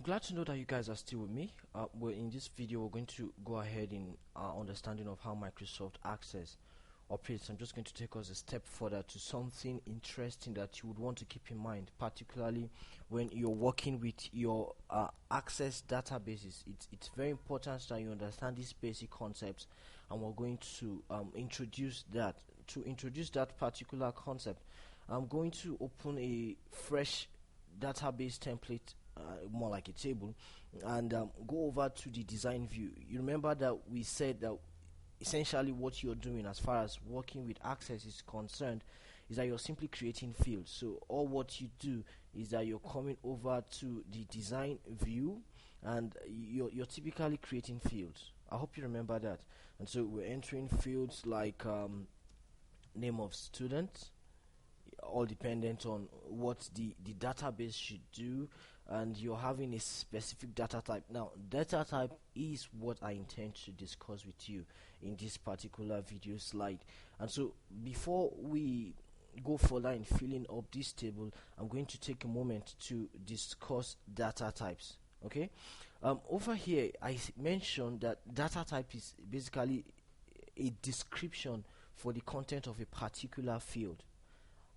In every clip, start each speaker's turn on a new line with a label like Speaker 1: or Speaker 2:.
Speaker 1: glad to know that you guys are still with me. Well, in this video, we're going to go ahead in our understanding of how Microsoft Access operates. I'm just going to take us a step further to something interesting that you would want to keep in mind, particularly when you're working with your Access databases. It's very important that you understand these basic concepts, and we're going to introduce that. To introduce that particular concept, I'm going to open a fresh database template, more like a table, and go over to the design view. You remember that we said that essentially what you're doing as far as working with Access is concerned is that you're simply creating fields. So all what you do is that you're coming over to the design view and you're typically creating fields. I hope you remember that. And so we're entering fields like name of student, all dependent on what the database should do, and you're having a specific data type. Now, data type is what I intend to discuss with you in this particular video slide. And so before we go further in filling up this table, I'm going to take a moment to discuss data types. Okay, over here I mentioned that data type is basically a description for the content of a particular field.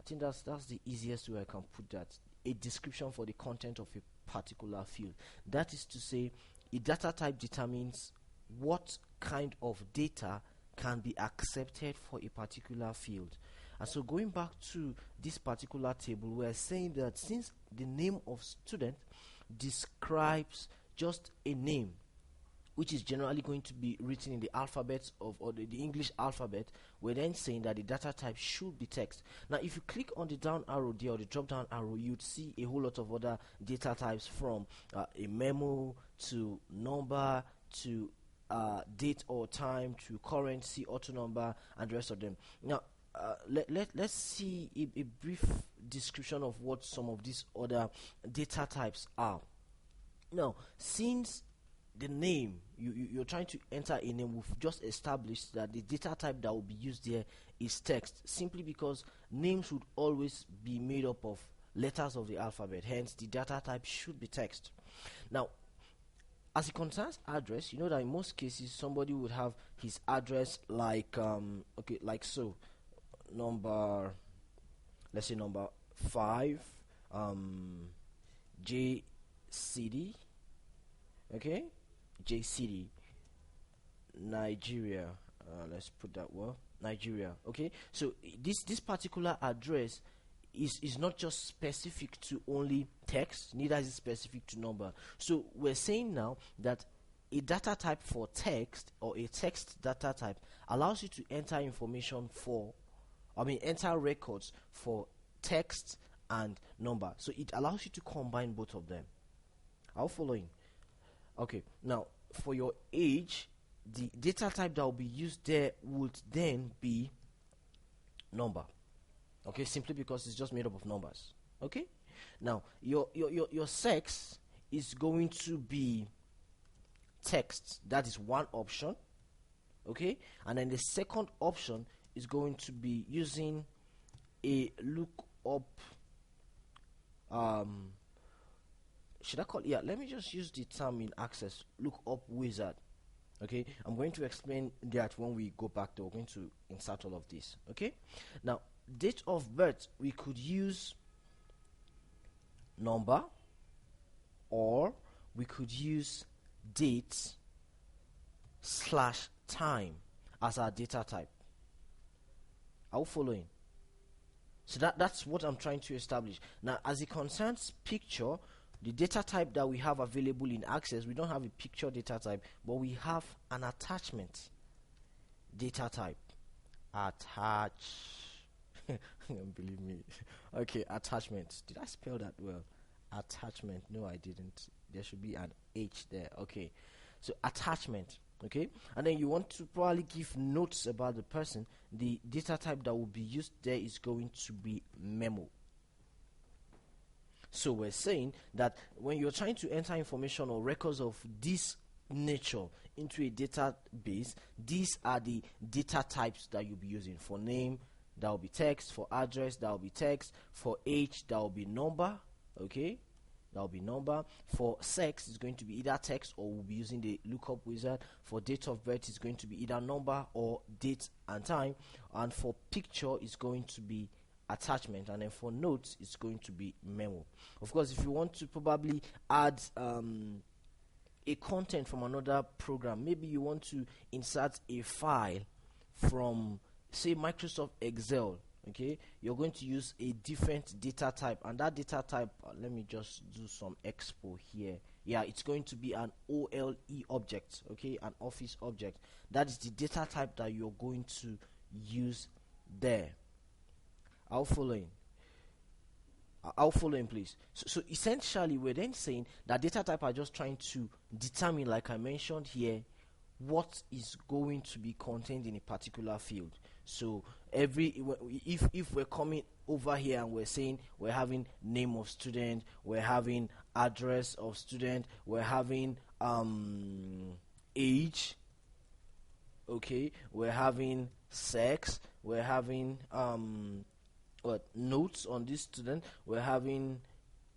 Speaker 1: I think that's the easiest way I can put that. A description for the content of a particular field. That is to say, a data type determines what kind of data can be accepted for a particular field. And so going back to this particular table, we're saying that since the name of student describes just a name, which is generally going to be written in the alphabet or the English alphabet, we're then saying that the data type should be text. Now, if you click on the down arrow there or the drop down arrow, you'd see a whole lot of other data types, from a memo to number to date or time to currency, auto number, and the rest of them. Now, let's see a brief description of what some of these other data types are. Now, since the name, you're trying to enter a name, we've just established that the data type that will be used there is text, simply because names would always be made up of letters of the alphabet, hence the data type should be text. Now, as it concerns address, you know that in most cases somebody would have his address like like so, number, let's say number 5, J City, okay, J City, Nigeria. Let's put that word, Nigeria. Okay, so this particular address is not just specific to only text, neither is it specific to number. So we're saying now that a data type for text, or a text data type, allows you to enter information enter records for text and number. So it allows you to combine both of them. Are you following? Okay, now for your age, the data type that will be used there would then be number. Okay, simply because it's just made up of numbers. Okay, now your sex is going to be text. That is one option. Okay, and then the second option is going to be using a lookup. Should I call it? Yeah, let me just use the term in Access, lookup wizard. Okay, I'm going to explain that when we go back there. We're going to insert all of this. Okay, now date of birth, we could use number, or we could use date / time as our data type. Are you following? So that's what I'm trying to establish. Now, as it concerns picture, the data type that we have available in Access, we don't have a picture data type, but we have an attachment data type. Believe me. Okay, attachment. Did I spell that well? Attachment. No, I didn't. There should be an H there. Okay, so attachment. Okay, and then you want to probably give notes about the person. The data type that will be used there is going to be memo. So we're saying that when you're trying to enter information or records of this nature into a database, these are the data types that you'll be using. For name, that will be text. For address, that will be text. For age, that will be number. Okay, that will be number. For sex, it's going to be either text or we'll be using the lookup wizard. For date of birth, it's going to be either number or date and time. And for picture, it's going to be attachment. And then for notes, it's going to be memo. Of course, if you want to probably add a content from another program, maybe you want to insert a file from, say, Microsoft Excel, okay, you're going to use a different data type, and that data type, let me just do some expo here. Yeah, it's going to be an OLE object, okay, an office object. That is the data type that you're going to use there. I'll follow in, please. So essentially, we're then saying that data type are just trying to determine, like I mentioned here, what is going to be contained in a particular field. So if we're coming over here and we're saying we're having name of student, we're having address of student, we're having age, okay, we're having sex, we're having notes on this student, we're having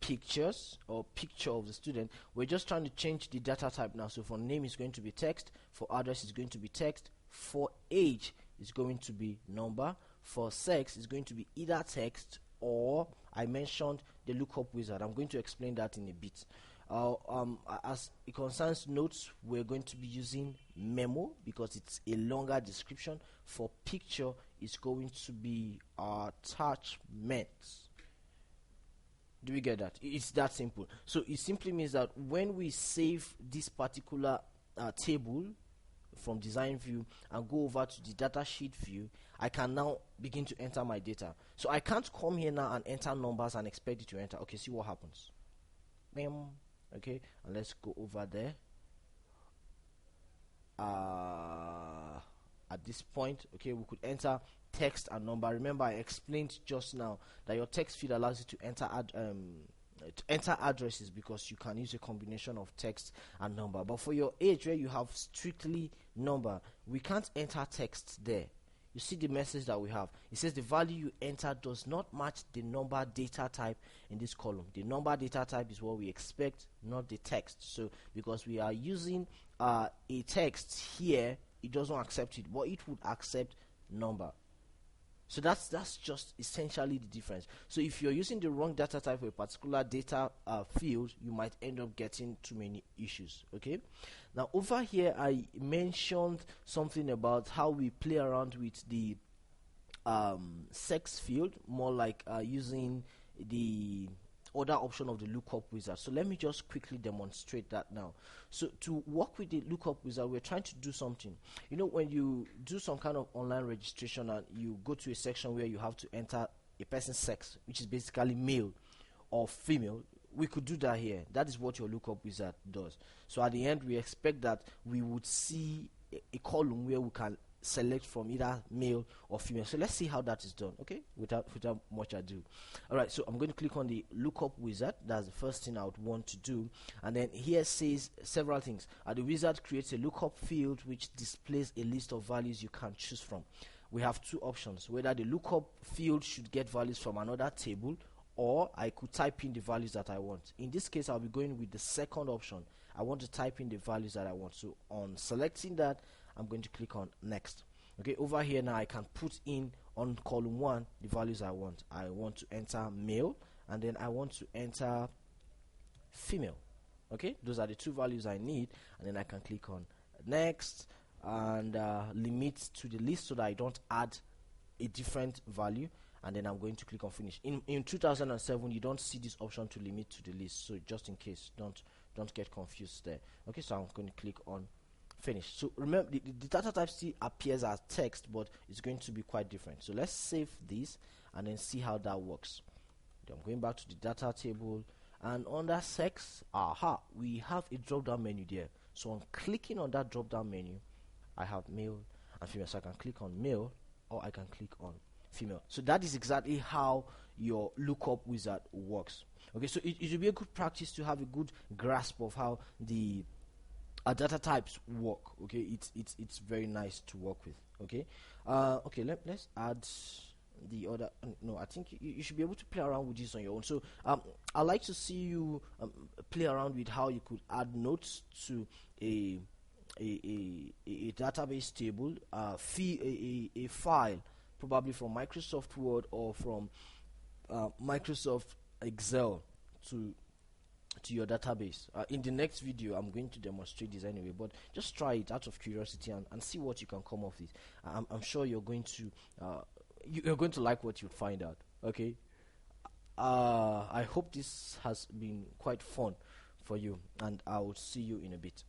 Speaker 1: pictures or picture of the student. We're just trying to change the data type now. So for name is going to be text, for address is going to be text, for age is going to be number, for sex is going to be either text or I mentioned the lookup wizard. I'm going to explain that in a bit. As it concerns notes, we're going to be using memo because it's a longer description. For picture, it's going to be attachments. Do we get that? It's that simple. So it simply means that when we save this particular table from design view and go over to the data sheet view, I can now begin to enter my data. So I can't come here now and enter numbers and expect it to enter. Okay, see what happens. Bam. Okay, and let's go over there. At this point, okay, we could enter text and number. Remember, I explained just now that your text field allows you to enter addresses because you can use a combination of text and number. But for your age, where you have strictly number, we can't enter text there. You see the message that we have. It says the value you enter does not match the number data type in this column. The number data type is what we expect, not the text. So because we are using a text here, it doesn't accept it, but it would accept number. So that's just essentially the difference. So if you're using the wrong data type for a particular data field, you might end up getting too many issues. Okay. Now over here, I mentioned something about how we play around with the sex field, more like using the other option of the lookup wizard. So let me just quickly demonstrate that now. So to work with the lookup wizard, we're trying to do something. You know, when you do some kind of online registration and you go to a section where you have to enter a person's sex, which is basically male or female, we could do that here. That is what your lookup wizard does. So at the end, we expect that we would see a column where we can select from either male or female. So let's see how that is done, okay, without much ado. All right, so I'm going to click on the lookup wizard. That's the first thing I would want to do. And then here says several things. The wizard creates a lookup field which displays a list of values you can choose from. We have two options: whether the lookup field should get values from another table, or I could type in the values that I want. In this case, I'll be going with the second option. I want to type in the values that I want. So on selecting that, I'm going to click on next. Okay, over here now I can put in on column 1 the values I want. I want to enter male, and then I want to enter female. Okay, those are the two values I need, and then I can click on next and limit to the list so that I don't add a different value, and then I'm going to click on finish. In 2007, you don't see this option to limit to the list, so just in case, don't get confused there. Okay, so I'm going to click on finish. So remember, the data type still appears as text, but it's going to be quite different. So let's save this and then see how that works. I'm going back to the data table, and under sex, we have a drop down menu there. So on clicking on that drop down menu, I have male and female. So I can click on male, or I can click on female. So that is exactly how your lookup wizard works. Okay, so it will be a good practice to have a good grasp of how the data types work. Okay, it's very nice to work with. Okay, let's add the other. No, I think you should be able to play around with this on your own. So I'd like to see you play around with how you could add notes to a a database table, a file, probably from Microsoft Word or from Microsoft Excel to your database. In the next video, I'm going to demonstrate this anyway, but just try it out of curiosity and see what you can come up with. I'm sure you're going to you're going to like what you find out. Okay. I hope this has been quite fun for you, and I will see you in a bit.